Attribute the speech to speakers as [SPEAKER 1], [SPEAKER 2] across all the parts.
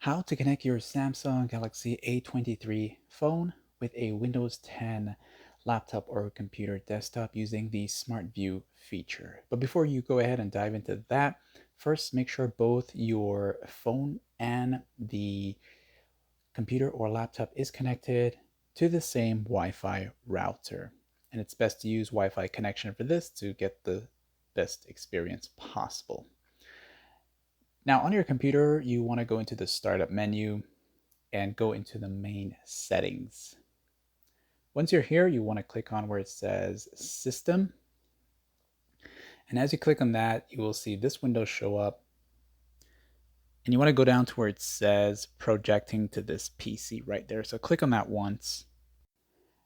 [SPEAKER 1] How to connect your Samsung Galaxy A23 phone with a Windows 10 laptop or computer desktop using the Smart View feature. But before you go ahead and dive into that, first make sure both your phone and the computer or laptop is connected to the same Wi-Fi router. And it's best to use Wi-Fi connection for this to get the best experience possible. Now on your computer, you want to go into the startup menu and go into the main settings. Once you're here, you want to click on where it says System. And as you click on that, you will see this window show up. And you want to go down to where it says Projecting to this PC right there. So click on that once.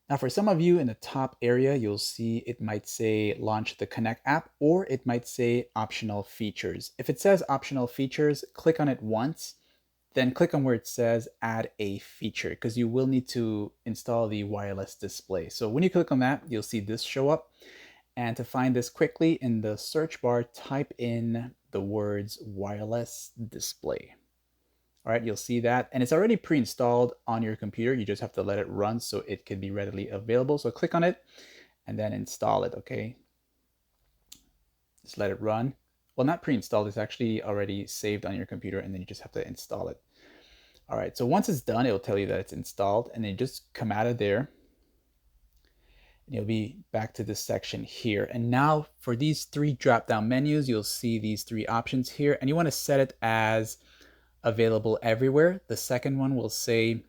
[SPEAKER 1] Now for some of you in the top area, you'll see it might say Launch the Connect app, or it might say Optional Features. If it says Optional Features, click on it once. Then click on where it says add a feature, because you will need to install the wireless display. So when you click on that, you'll see this show up. And to find this quickly in the search bar, type in the words wireless display. All right, you'll see that. And it's already pre-installed on your computer. You just have to let it run so it can be readily available. So click on it and then install it, okay? Just let it run. Well, not pre-installed, it's actually already saved on your computer, and then you just have to install it. All right, so once it's done, it'll tell you that it's installed, and then just come out of there. And you'll be back to this section here. And now for these three drop-down menus, you'll see these three options here, and you want to set it as available everywhere. The second one will say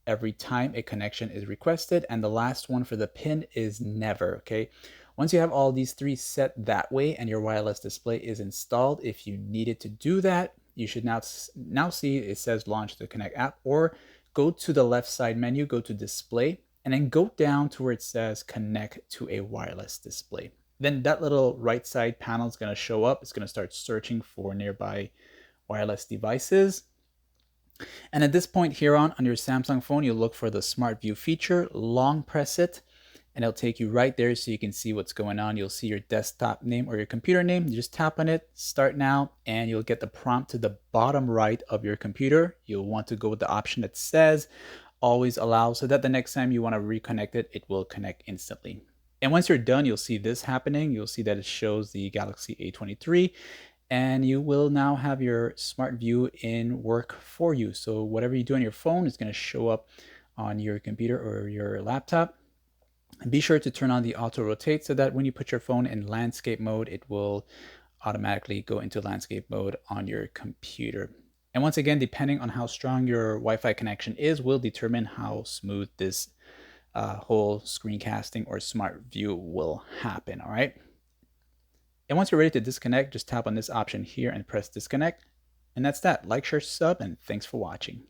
[SPEAKER 1] every time a connection is requested, and the last one for the pin is never, okay? Once you have all these three set that way and your wireless display is installed, if you needed to do that, you should now see it says Launch the Connect app, or go to the left side menu, go to Display, and then go down to where it says Connect to a wireless display. Then that little right side panel is going to show up. It's going to start searching for nearby wireless devices. And at this point here on your Samsung phone, you'll look for the Smart View feature, long press it, and it'll take you right there so you can see what's going on. You'll see your desktop name or your computer name. You just tap on it, start now, and you'll get the prompt to the bottom right of your computer. You'll want to go with the option that says always allow, so that the next time you want to reconnect it, it will connect instantly. And once you're done, you'll see this happening. You'll see that it shows the Galaxy A23, and you will now have your Smart View in work for you. So whatever you do on your phone is going to show up on your computer or your laptop. And be sure to turn on the auto rotate so that when you put your phone in landscape mode, it will automatically go into landscape mode on your computer. And once again, depending on how strong your Wi-Fi connection is, will determine how smooth this whole screencasting or Smart View will happen, all right? And once you're ready to disconnect, just tap on this option here and press disconnect. And that's that. Like, share, sub, and thanks for watching.